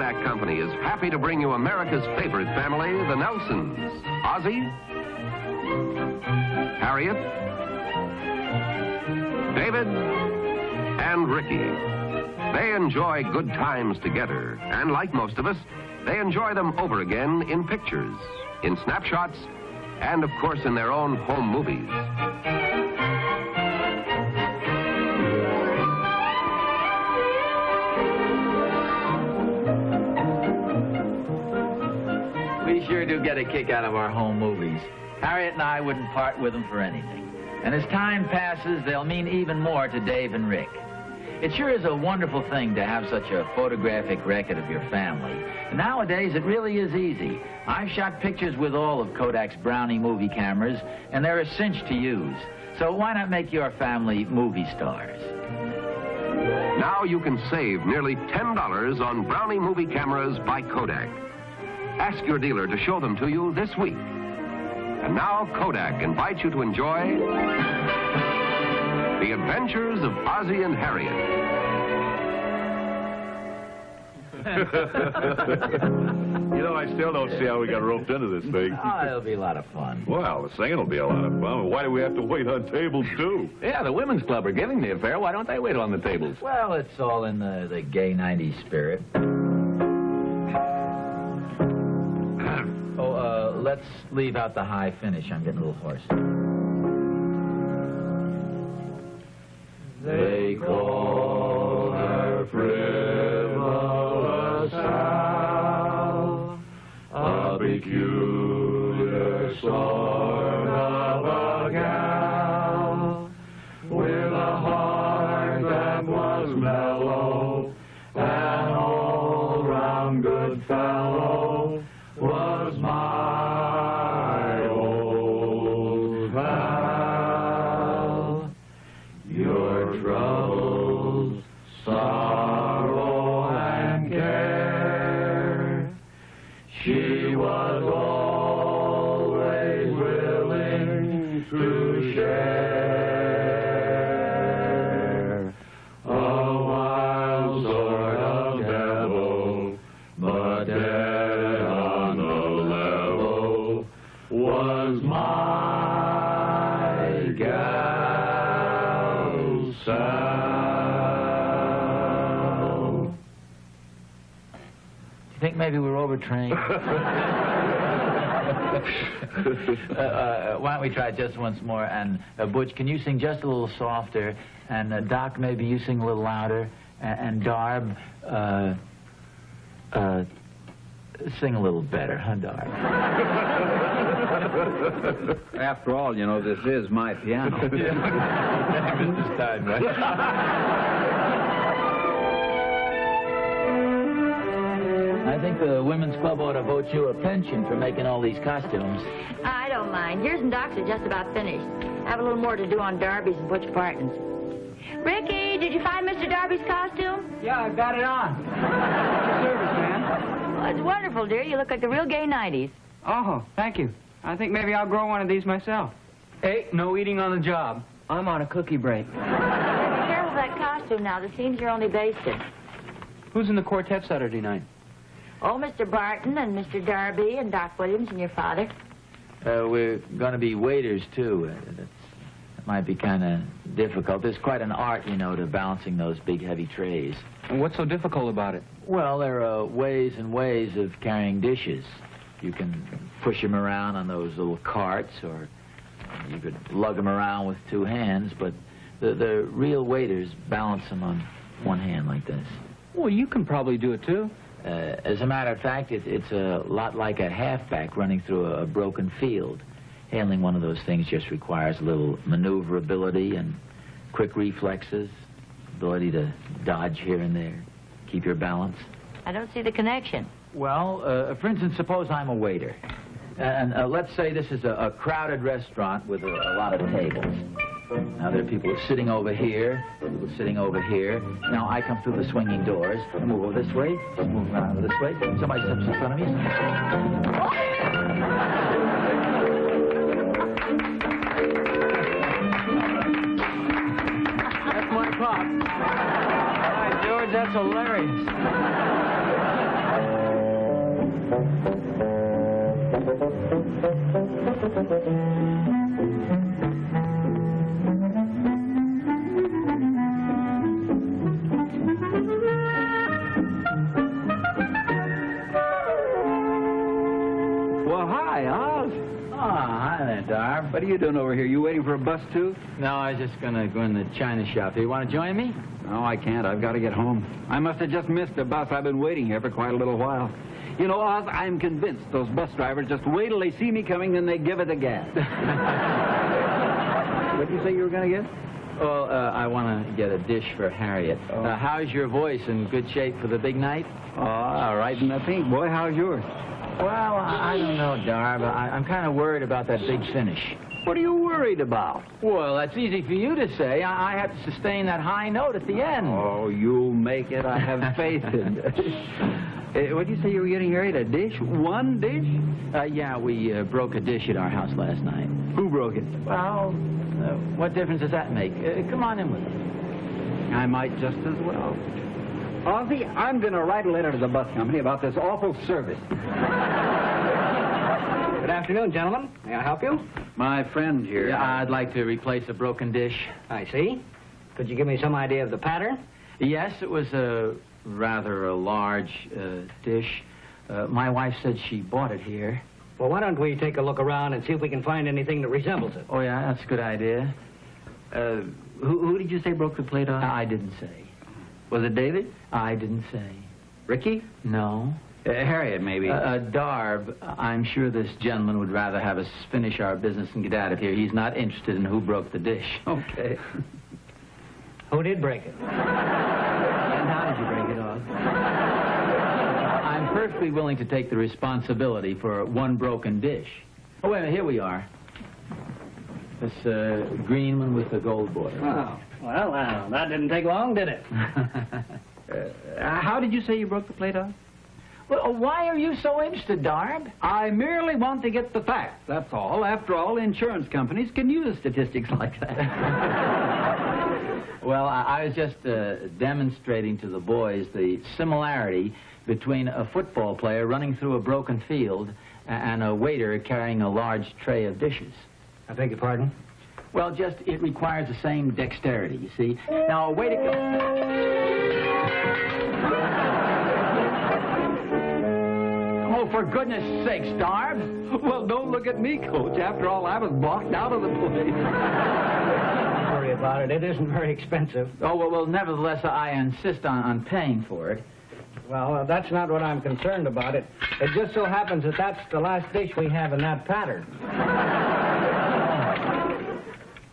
Kodak Company is happy to bring you America's favorite family, the Nelsons. Ozzie, Harriet, David, and Ricky. They enjoy good times together, and like most of us, they enjoy them over again in pictures, in snapshots, and of course in their own home movies. We sure do get a kick out of our home movies. Harriet and I wouldn't part with them for anything. And as time passes, they'll mean even more to Dave and Rick. It sure is a wonderful thing to have such a photographic record of your family. And nowadays, it really is easy. I've shot pictures with all of Kodak's Brownie movie cameras, and they're a cinch to use. So why not make your family movie stars? Now you can save nearly $10 on Brownie movie cameras by Kodak. Ask your dealer to show them to you this week. And now Kodak invites you to enjoy The Adventures of Ozzie and Harriet. You know, I still don't see how we got roped into this thing. Oh, it'll be a lot of fun. Well, the singing will be a lot of fun. Why do we have to wait on tables, too? Yeah, the women's club are giving the affair. Why don't they wait on the tables? Well, it's all in the gay 90s spirit. Let's leave out the high finish. I'm getting a little hoarse. They call her frivolous Sal, a peculiar sort of a gal, with a heart that was mellow, an all-round good fellow, was my old pal. Your troubles, sorrow, and care, she was always willing to share. A wild sort of devil, but dead on the level, was my gal Sal. Do you think maybe we're overtrained? Why don't we try it just once more? And Butch, can you sing just a little softer? And Doc, maybe you sing a little louder. And Darb, sing a little better, huh, Darb? After all, you know, this is my piano. Yeah. This time, right? I think the Women's Club ought to vote you a pension for making all these costumes. I don't mind. Yours and Doc's are just about finished. I have a little more to do on Darby's and Butch Barton's. Ricky, did you find Mr. Darby's costume? Yeah, I've got it on. Service, man. Well, it's wonderful, dear. You look like the real gay 90s. Oh, thank you. I think maybe I'll grow one of these myself. Hey, no eating on the job. I'm on a cookie break. Be careful of that costume now. The scenes are only basted. Who's in the quartet Saturday night? Oh, Mr. Barton and Mr. Darby and Doc Williams and your father. We're going to be waiters, too. It might be kind of difficult. There's quite an art, you know, to balancing those big, heavy trays. And what's so difficult about it? Well, there are ways and ways of carrying dishes. You can push them around on those little carts, or you could lug them around with two hands, but the real waiters balance them on one hand like this. Well, you can probably do it, too. As a matter of fact, it's a lot like a halfback running through a broken field. Handling one of those things just requires a little maneuverability and quick reflexes, ability to dodge here and there, keep your balance. I don't see the connection. Well, for instance, suppose I'm a waiter. And let's say this is a crowded restaurant with a lot of tables. Now, there are people sitting over here, people sitting over here. Now, I come through the swinging doors and move over this way, move around over this way. Somebody steps in front of me. That's my pop. All right, George, that's hilarious. Well, hi, Oz. Oh, hi there, Darb. What are you doing over here? You waiting for a bus, too? No, I was just gonna go in the china shop. Do you want to join me? No, I can't. I've got to get home. I must have just missed the bus. I've been waiting here for quite a little while. You know, Oz, I'm convinced those bus drivers just wait till they see me coming, then they give it the gas. What did you say you were going to get? Well, I want to get a dish for Harriet. Oh. How's your voice? In good shape for the big night? Oh, all right in the pink. Boy, how's yours? Well, I don't know, Darb. I'm kind of worried about that big finish. What are you worried about? Well, that's easy for you to say. I have to sustain that high note at the end. Oh, you'll make it. I have faith in you. What did you say you were getting, Harriet? A dish? One dish? Yeah, we broke a dish at our house last night. Who broke it? Well, what difference does that make? Come on in with us. I might just as well. Ozzie, I'm going to write a letter to the bus company about this awful service. Good afternoon, gentlemen. May I help you? My friend here. Yeah, I'd like to replace a broken dish. I see. Could you give me some idea of the pattern? Yes, it was rather a large dish. My wife said she bought it here. Well, why don't we take a look around and see if we can find anything that resembles it? Oh, yeah, that's a good idea. Who did you say broke the plate on? I didn't say. Was it David? I didn't say. Ricky? No. Harriet, maybe. Darb, I'm sure this gentleman would rather have us finish our business and get out of here. He's not interested in who broke the dish. Okay. Who did break it? And how did you break it off? I'm perfectly willing to take the responsibility for one broken dish. Oh, wait a minute, here we are. This green one with the gold border. Oh, well, that didn't take long, did it? How did you say you broke the plate off? Well, why are you so interested, Darb? I merely want to get the facts, that's all. After all, insurance companies can use statistics like that. Well, I was just demonstrating to the boys the similarity between a football player running through a broken field and a waiter carrying a large tray of dishes. I beg your pardon? Well, just it requires the same dexterity, you see. Now, a waiter... Oh, for goodness sakes, Darb. Well, don't look at me, Coach. After all, I was blocked out of the place. Don't worry about it. It isn't very expensive. Oh, well, nevertheless, I insist on paying for it. Well, that's not what I'm concerned about. It just so happens that that's the last dish we have in that pattern.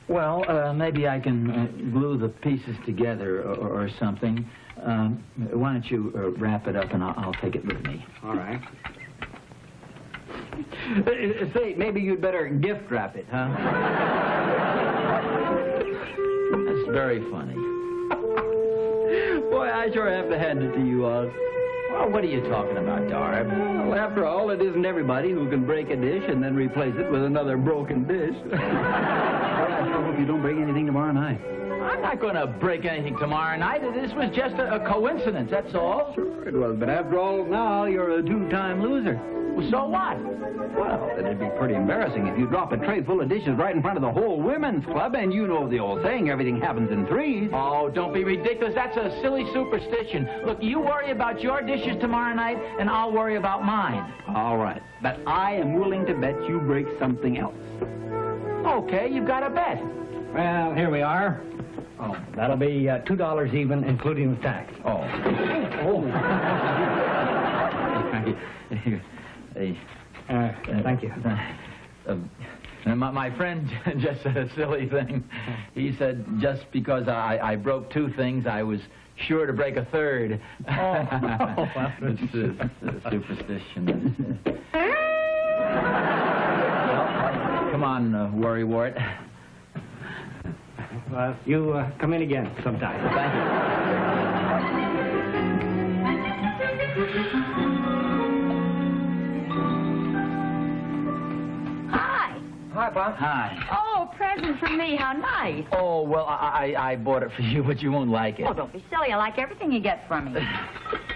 Well, maybe I can glue the pieces together or something. Why don't you wrap it up and I'll take it with me. All right. Say, maybe you'd better gift wrap it, huh? That's very funny. Boy, I sure have to hand it to you, Oz. Well, what are you talking about, Darb? Well, after all, it isn't everybody who can break a dish and then replace it with another broken dish. I sure hope you don't break anything tomorrow night. I'm not going to break anything tomorrow night. This was just a coincidence, that's all. Sure it was, but after all, now you're a two-time loser. Well, so what? Well, it'd be pretty embarrassing if you drop a tray full of dishes right in front of the whole women's club, and you know the old saying, everything happens in threes. Oh, don't be ridiculous. That's a silly superstition. Look, you worry about your dishes tomorrow night, and I'll worry about mine. All right, but I am willing to bet you break something else. Okay, you've got a bet. Well, here we are. Oh, that'll be $2 even, including the tax. Oh. Thank you. My friend just said a silly thing. He said just because I broke two things, I was sure to break a third. It's superstition. Well, come on, worrywart. Well, you come in again sometime. Thank you. Hi, Bob. Hi. Oh, a present for me. How nice. Oh, well, I bought it for you, but you won't like it. Oh, don't be silly. I like everything you get from me.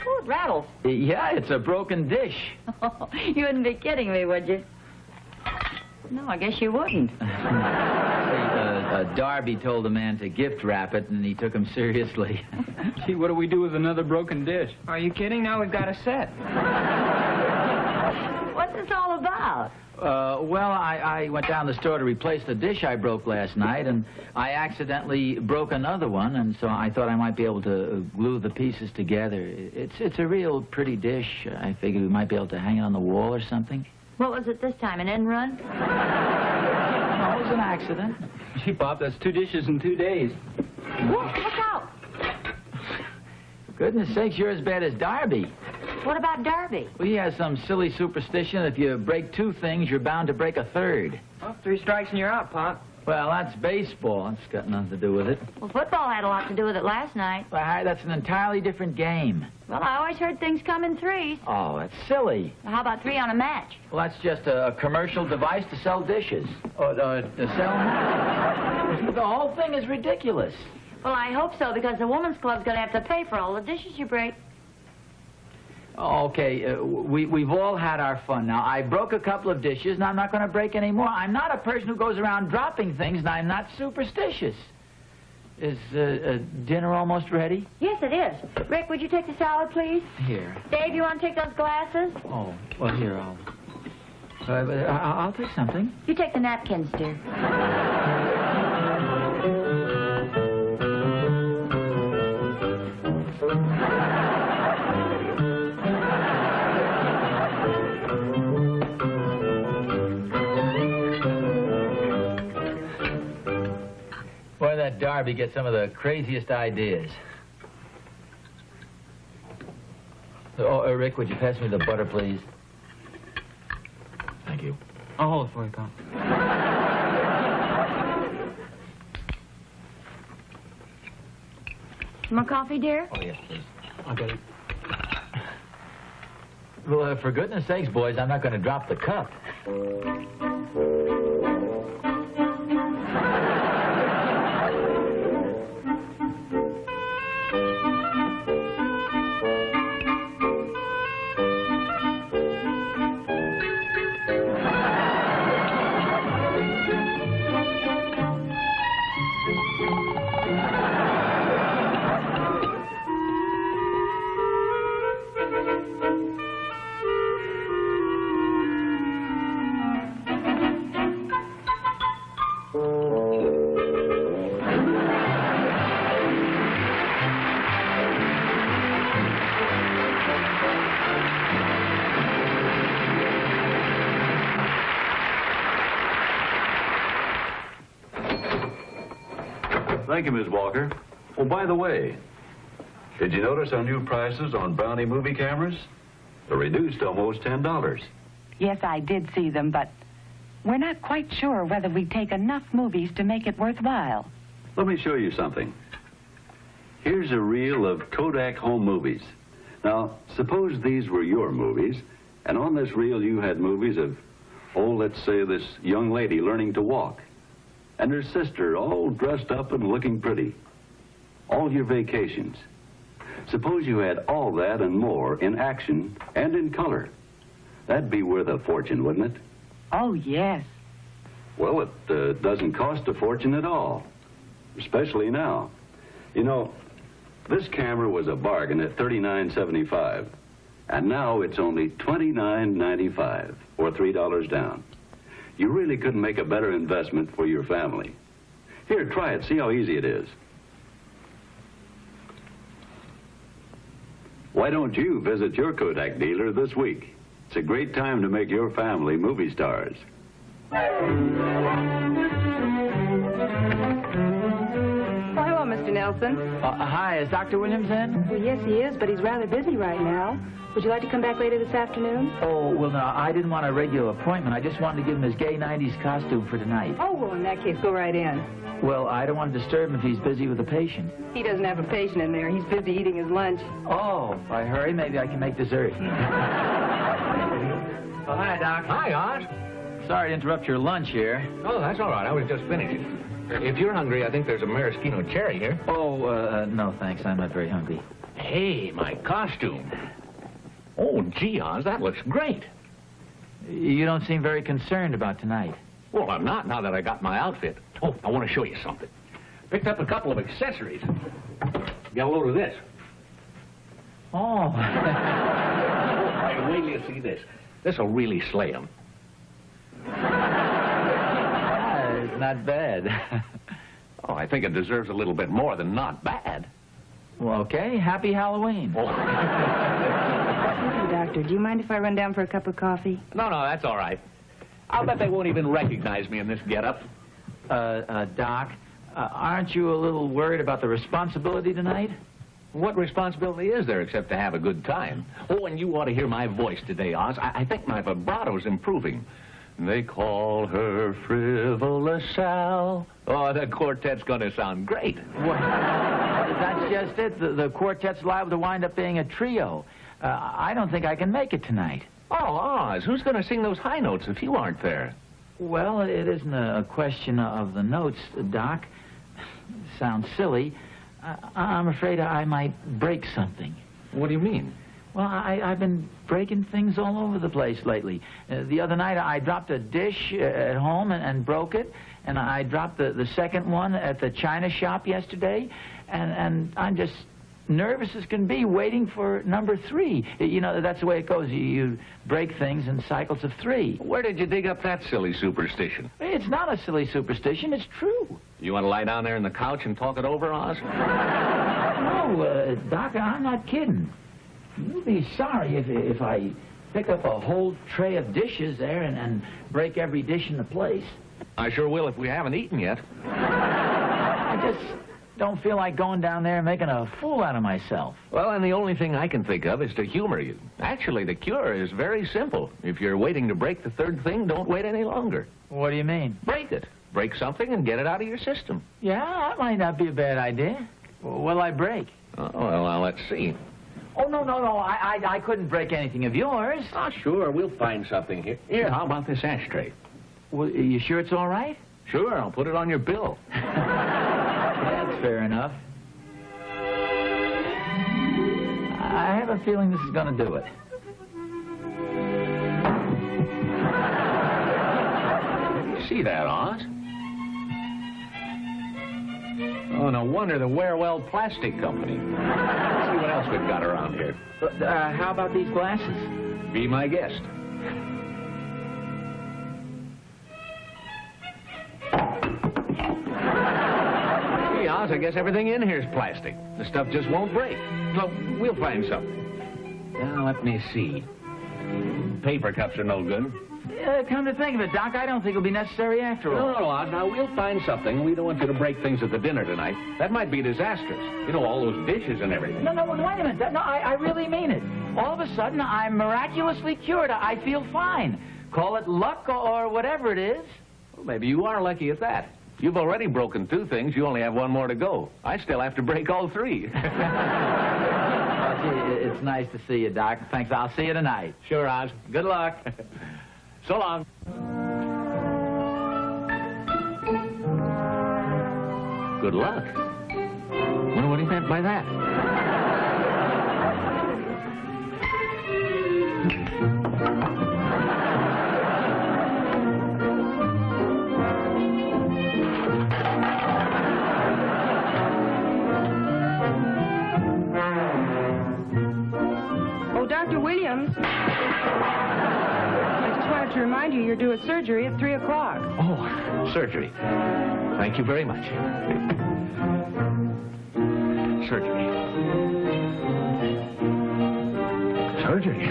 Oh, it rattles. Yeah, it's a broken dish. You wouldn't be kidding me, would you? No, I guess you wouldn't. Darby told the man to gift wrap it, and he took him seriously. Gee, what do we do with another broken dish? Are you kidding? Now we've got a set. What's this all about? Well, I went down to the store to replace the dish I broke last night, and I accidentally broke another one, and so I thought I might be able to glue the pieces together. It's a real pretty dish. I figured we might be able to hang it on the wall or something. What was it this time, an end run? No, it was an accident. Gee, Pop, that's 2 dishes in 2 days. Look out. For goodness sakes, you're as bad as Darby. What about Darby? Well, he has some silly superstition. If you break 2 things, you're bound to break a 3rd. Well, 3 strikes and you're out, Pop. Well, that's baseball. It's got nothing to do with it. Well, football had a lot to do with it last night. Well, Harry, that's an entirely different game. Well, I always heard things come in 3s. Oh, that's silly. Well, how about 3 on a match? Well, that's just a commercial device to sell dishes. To sell... The whole thing is ridiculous. Well, I hope so, because the women's club's going to have to pay for all the dishes you break. Okay, we've all had our fun. Now, I broke a couple of dishes, and I'm not going to break any more. I'm not a person who goes around dropping things, and I'm not superstitious. Is dinner almost ready? Yes, it is. Rick, would you take the salad, please? Here. Dave, you want to take those glasses? Oh, well, here, I'll take something. You take the napkins, dear. Boy, that Darby gets some of the craziest ideas. Oh, Rick, would you pass me the butter, please? Thank you. I'll hold it for you, Pop. More coffee, dear? Oh, yes, please. I'll get it. Well, for goodness sakes, boys, I'm not going to drop the cup. Thank you, Ms. Walker. Oh, by the way, did you notice our new prices on Brownie movie cameras? They're reduced almost $10. Yes, I did see them, but we're not quite sure whether we take enough movies to make it worthwhile. Let me show you something. Here's a reel of Kodak home movies. Now, suppose these were your movies, and on this reel you had movies of, oh, let's say this young lady learning to walk, and her sister all dressed up and looking pretty. All your vacations. Suppose you had all that and more in action and in color. That'd be worth a fortune, wouldn't it? Oh, yes. Well, it doesn't cost a fortune at all, especially now. You know, this camera was a bargain at $39.75, and now it's only $29.95, or $3 down. You really couldn't make a better investment for your family. Here, try it. See how easy it is. Why don't you visit your Kodak dealer this week? It's a great time to make your family movie stars. Hello, Mr. Nelson. Hi, is Dr. Williams in? Well, yes, he is, but he's rather busy right now. Would you like to come back later this afternoon? Oh, well, no, I didn't want a regular appointment. I just wanted to give him his gay 90s costume for tonight. Oh, well, in that case, go right in. Well, I don't want to disturb him if he's busy with a patient. He doesn't have a patient in there. He's busy eating his lunch. Oh, if I hurry, maybe I can make dessert. Oh, hi, Doc. Hi, Art. Sorry to interrupt your lunch here. Oh, that's all right. I was just finished. If you're hungry, I think there's a maraschino cherry here. Oh, no, thanks. I'm not very hungry. Hey, my costume. Oh, gee, Oz, that looks great. You don't seem very concerned about tonight. Well, I'm not now that I got my outfit. Oh, I want to show you something. Picked up a couple of accessories. Get a load of this. Oh. Hey, wait till you see this. This'll really slay 'em. It's not bad. Oh, I think it deserves a little bit more than not bad. Well, okay. Happy Halloween. Oh. Hey, Doctor, do you mind if I run down for a cup of coffee? No, that's all right. I'll bet they won't even recognize me in this getup. Doc, aren't you a little worried about the responsibility tonight? What responsibility is there except to have a good time? Oh, and you ought to hear my voice today, Oz. I think my vibrato's improving. They call her Frivolous Sal. Oh, the quartet's going to sound great. Well, that's just it. The quartet's liable to wind up being a trio. I don't think I can make it tonight. Oh, Oz, who's going to sing those high notes if you aren't there? Well, it isn't a question of the notes, Doc. Sounds silly. I'm afraid I might break something. What do you mean? Well, I've been breaking things all over the place lately. The other night I dropped a dish at home and broke it, and I dropped the second one at the china shop yesterday, and I'm just nervous as can be waiting for number 3. You know, that's the way it goes. You break things in cycles of 3. Where did you dig up that silly superstition? It's not a silly superstition. It's true. You want to lie down there on the couch and talk it over, Oz? No, Doc, I'm not kidding. You'll be sorry if I pick up a whole tray of dishes there and break every dish in the place. I sure will if we haven't eaten yet. I just don't feel like going down there and making a fool out of myself. Well, and the only thing I can think of is to humor you. Actually, the cure is very simple. If you're waiting to break the third thing, don't wait any longer. What do you mean? Break it. Break something and get it out of your system. Yeah, that might not be a bad idea. What'll I break? Oh, well, now, let's see. Oh, no. I couldn't break anything of yours. Oh, sure, we'll find something here. Here, how about this ashtray? Well, you sure it's all right? Sure, I'll put it on your bill. That's fair enough. I have a feeling this is going to do it. See that, Oz? Oh, no wonder the Wearwell Plastic Company. Let's see what else we've got around here. How about these glasses? Be my guest. Hey, Oz, I guess everything in here is plastic. The stuff just won't break. Look, we'll find something. Now, let me see. Paper cups are no good. Come to think of it, Doc, I don't think it'll be necessary after all. No, Oz, now we'll find something. We don't want you to break things at the dinner tonight. That might be disastrous. You know, all those dishes and everything. No, wait a minute. No, I really mean it. All of a sudden, I'm miraculously cured. I feel fine. Call it luck or whatever it is. Well, maybe you are lucky at that. You've already broken 2 things. You only have 1 more to go. I still have to break all 3. Well, gee, it's nice to see you, Doc. Thanks. I'll see you tonight. Sure, Oz. Good luck. So long. Good luck. Wonder what he meant by that. Oh, Dr. Williams. To remind you, you're due at surgery at 3 o'clock. Oh, surgery. Thank you very much. Surgery. Surgery.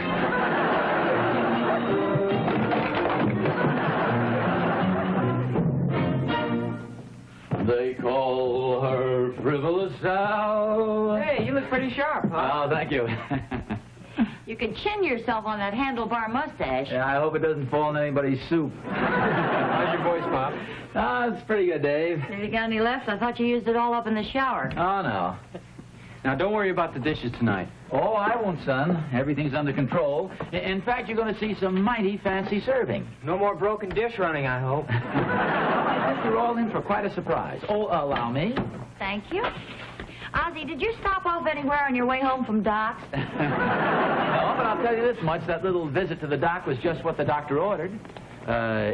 They call her Frivolous Sal. Hey, you look pretty sharp, huh? Oh, thank you. You can chin yourself on that handlebar mustache. Yeah, I hope it doesn't fall in anybody's soup. How's your voice, Pop? Oh, it's pretty good, Dave. If you got any left, I thought you used it all up in the shower. Oh, no. Now, don't worry about the dishes tonight. Oh, I won't, son. Everything's under control. In fact, you're going to see some mighty fancy serving. No more broken dish running, I hope. I think you're all in for quite a surprise. Oh, allow me. Thank you. Ozzie, did you stop off anywhere on your way home from Doc's? No, but I'll tell you this much. That little visit to the doc was just what the doctor ordered.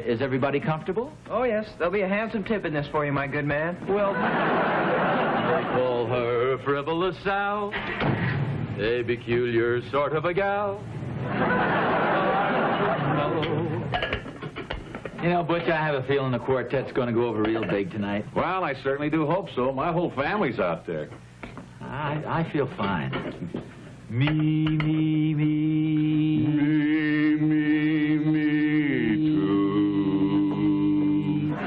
Is everybody comfortable? Oh, yes. There'll be a handsome tip in this for you, my good man. Well, they call her frivolous Sal, a peculiar sort of a gal. You know, Butch, I have a feeling the quartet's going to go over real big tonight. Well, I certainly do hope so. My whole family's out there. I feel fine. Me, me, me. Me, me, me, too. All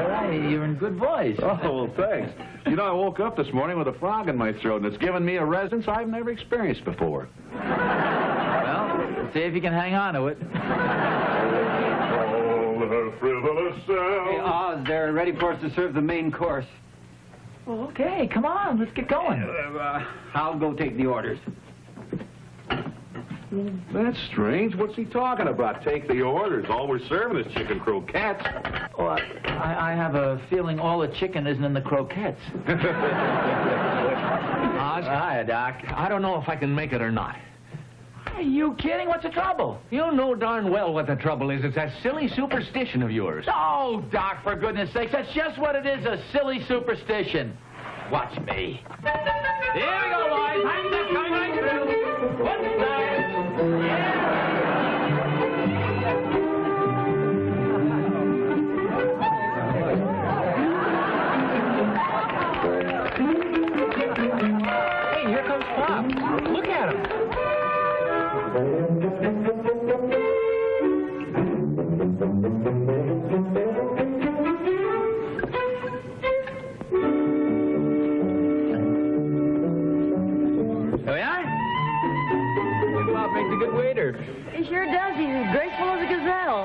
right, you're in good voice. Oh, well, thanks. You know, I woke up this morning with a frog in my throat, and it's given me a resonance I've never experienced before. Well, see if you can hang on to it. Her frivolous self. Hey, Oz, they're ready for us to serve the main course. Well, okay, come on, let's get going. I'll go take the orders. That's strange. What's he talking about? Take the orders. All we're serving is chicken croquettes. Well, I have a feeling all the chicken isn't in the croquettes. Oz? Hi, Doc. I don't know if I can make it or not. Are you kidding? What's the trouble? You know darn well what the trouble is. It's that silly superstition of yours. Oh, Doc, for goodness sakes, that's just what it is, a silly superstition. Watch me. Here we go, boys. I'm just coming right through. One side. Hey, here comes Pop. Look at him. There we are. Bob makes a good waiter. He sure does. He's as graceful as a gazelle.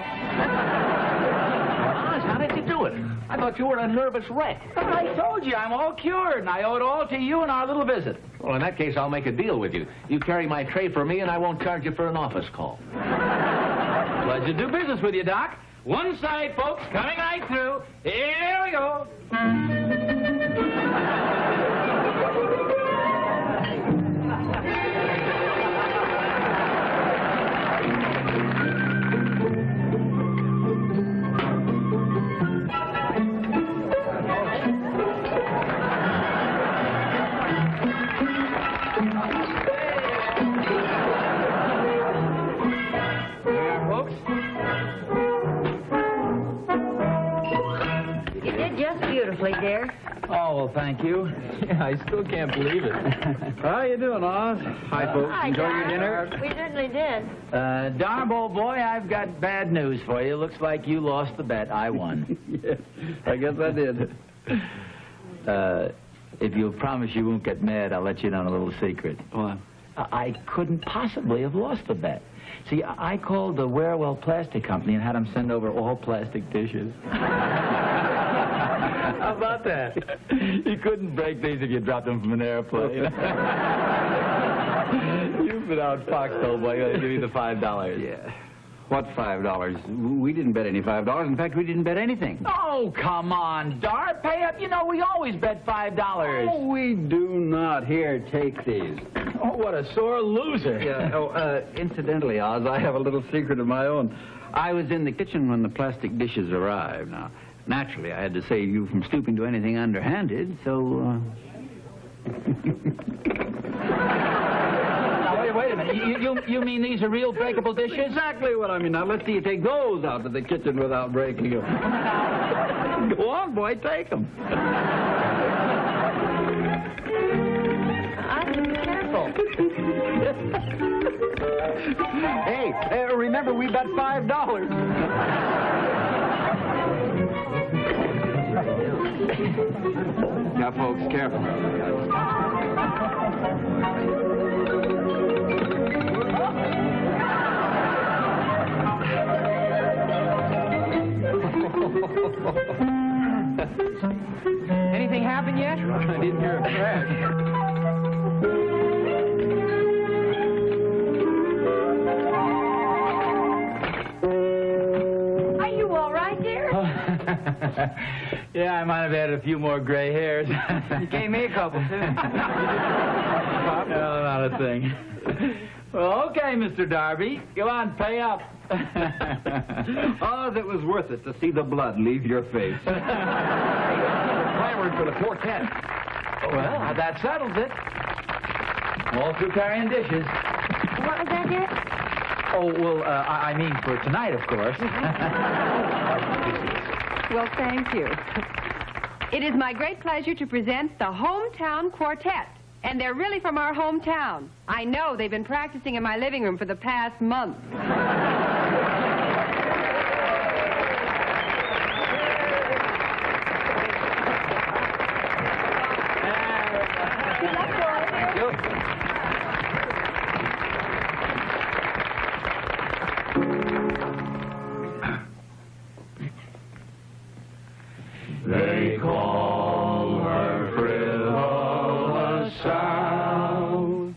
Oz, how did you do it? I thought you were a nervous wreck. I told you, I'm all cured, and I owe it all to you and our little visit. Well, in that case, I'll make a deal with you. You carry my tray for me, and I won't charge you for an office call. Pleasure to do business with you, Doc. One side, folks, coming right through. Here we go. Dear. Oh, well, thank you. Yeah, I still can't believe it. How you doing, Oz? Hi, folks. Hi, Enjoy Doc. your dinner? We certainly did. Darb, old boy, I've got bad news for you. Looks like you lost the bet. I won. Yes, I guess I did. If you'll promise you won't get mad, I'll let you in on a little secret. What? I couldn't possibly have lost the bet. See, I called the Warewell Plastic Company and had them send over all plastic dishes. How about that? You couldn't break these if you dropped them from an airplane. You've been out foxed, old boy. I'll give you the $5. Yeah. What $5? We didn't bet any $5. In fact, we didn't bet anything. Oh, come on, Darb. Pay up. You know, we always bet $5. Oh, we do not. Here, take these. Oh, what a sore loser. Yeah. Incidentally, Oz, I have a little secret of my own. I was in the kitchen when the plastic dishes arrived. Now, naturally, I had to save you from stooping to anything underhanded, so, Now, wait a minute. You mean these are real breakable dishes? Exactly what I mean. Now, let's see you take those out of the kitchen without breaking them. Go on, boy, take them. Be careful. Hey, remember, we bet $5. Now, folks, careful. Anything happen yet? I didn't hear a crash. Are you all right, dear? Yeah, I might have added a few more gray hairs. You gave me a couple, too. No, not a thing. Well, okay, Mr. Darby. Go on, pay up. Oz, it was worth it to see the blood leave your face. Clamoring for the quartet. Well, that settles it. All through carrying dishes. What was that, dear? Oh, well, I mean for tonight, of course. Well, thank you. It is my great pleasure to present the Hometown Quartet. And they're really from our hometown. I know they've been practicing in my living room for the past month. They call her frivolous sound,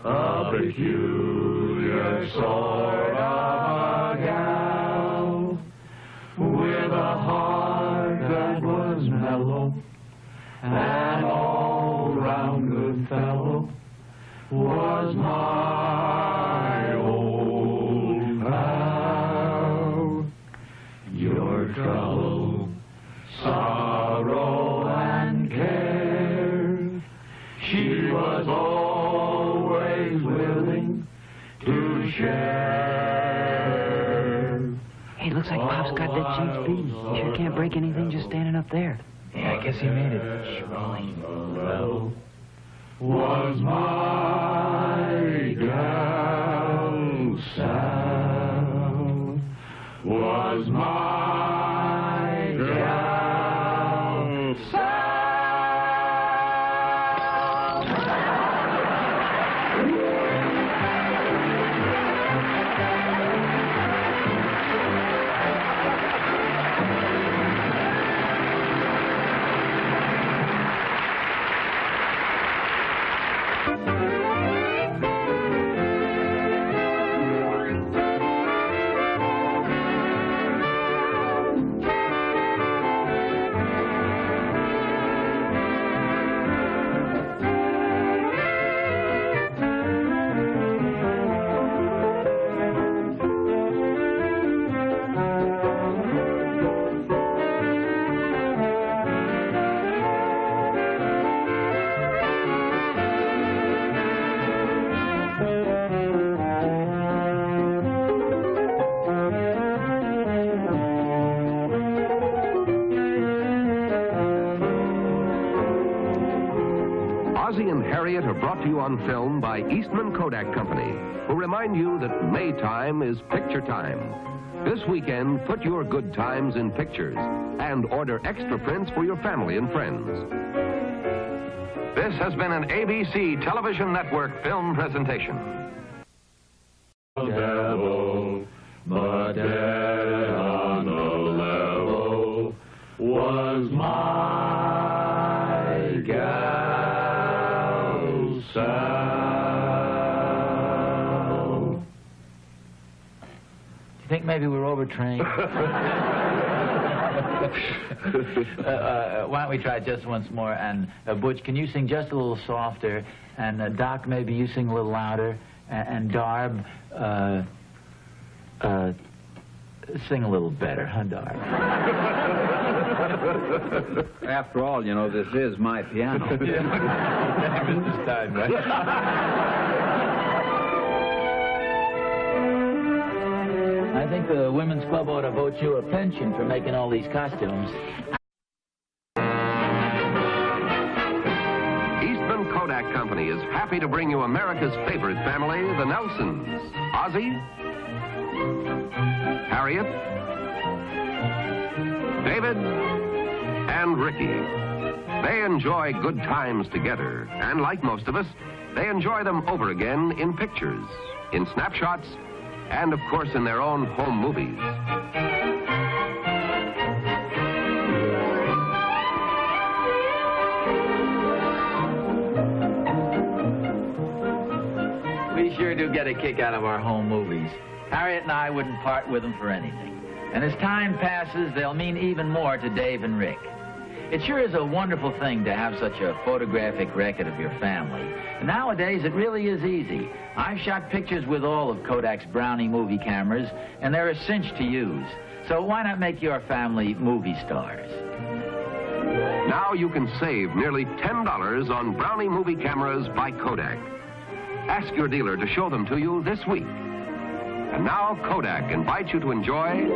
a peculiar sort of a gal, with a heart that was mellow, an all-round good fellow, was my old pal. Your trouble, sorrow and care, she was always willing to share. Hey, looks like Pop's got that cheap speed. You sure can't break anything just standing up there. Yeah, I guess he made it. Was my gal Sal, was my gal Sal. Ozzie and Harriet are brought to you on film by Eastman Kodak Company, who remind you that May time is picture time. This weekend, put your good times in pictures and order extra prints for your family and friends. This has been an ABC Television Network film presentation. Devil, but dead on the level, was my gal Sal. You think maybe we're overtrained? Why don't we try it just once more? And Butch, can you sing just a little softer? And Doc, maybe you sing a little louder. And Darb, sing a little better, huh, Darb? After all, you know, this is my piano. Yeah. This time, right? I think the Women's Club ought to vote you a pension for making all these costumes. Eastman Kodak Company is happy to bring you America's favorite family, the Nelsons. Ozzie, Harriet, David, and Ricky. They enjoy good times together, and like most of us, they enjoy them over again in pictures, in snapshots, and of course in their own home movies. We sure do get a kick out of our home movies. Harriet and I wouldn't part with them for anything. And as time passes, they'll mean even more to Dave and Rick. It sure is a wonderful thing to have such a photographic record of your family. And nowadays, it really is easy. I've shot pictures with all of Kodak's Brownie movie cameras, and they're a cinch to use. So why not make your family movie stars? Now you can save nearly $10 on Brownie movie cameras by Kodak. Ask your dealer to show them to you this week. And now Kodak invites you to enjoy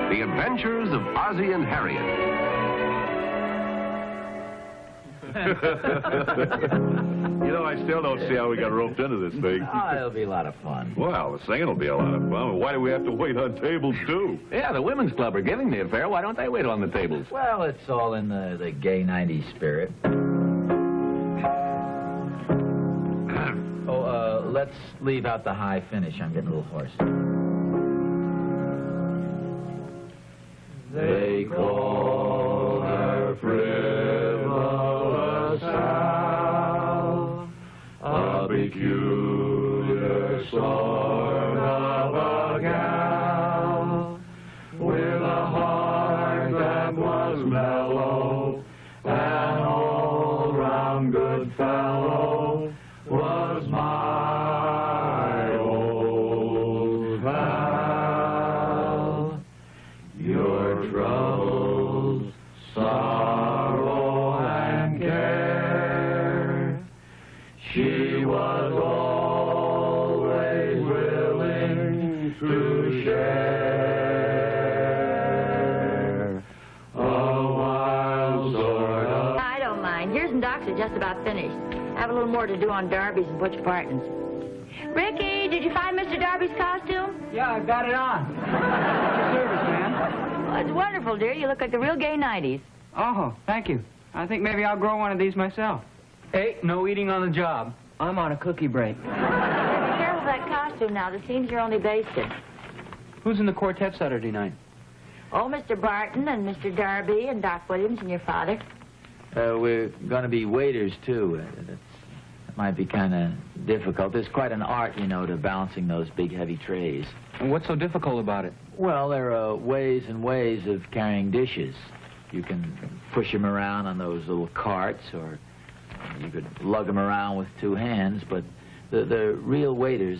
The Adventures of Ozzie and Harriet. You know, I still don't see how we got roped into this thing. Oh, it'll be a lot of fun. Well, the singing will be a lot of fun. Why do we have to wait on tables, too? Yeah, the women's club are giving the affair. Why don't they wait on the tables? Well, it's all in the gay 90s spirit. Let's leave out the high finish. I'm getting a little hoarse. They call her frivolous Sal, a peculiar sort of a gal, with a heart that was mellow, an all-round good fellow, was my old pal. Your troubles, sorrow, and care, she was always willing to share. A wild sort of... I don't mind. Yours and Doc's are just about finished. I have a little more to do on Darby's and Butch Barton's. Ricky, did you find Mr. Darby's costume? Yeah, I've got it on. Service, man. Well, it's wonderful, dear. You look like the real gay 90s. Oh, thank you. I think maybe I'll grow one of these myself. Hey, no eating on the job. I'm on a cookie break. Be careful of that costume now. The scenes you're only basted. Who's in the quartet Saturday night? Oh, Mr. Barton and Mr. Darby and Doc Williams and your father. We're going to be waiters, too. It might be kind of difficult. There's quite an art, you know, to balancing those big, heavy trays. And what's so difficult about it? Well, there are ways and ways of carrying dishes. You can push them around on those little carts, or you could lug them around with two hands, but the real waiters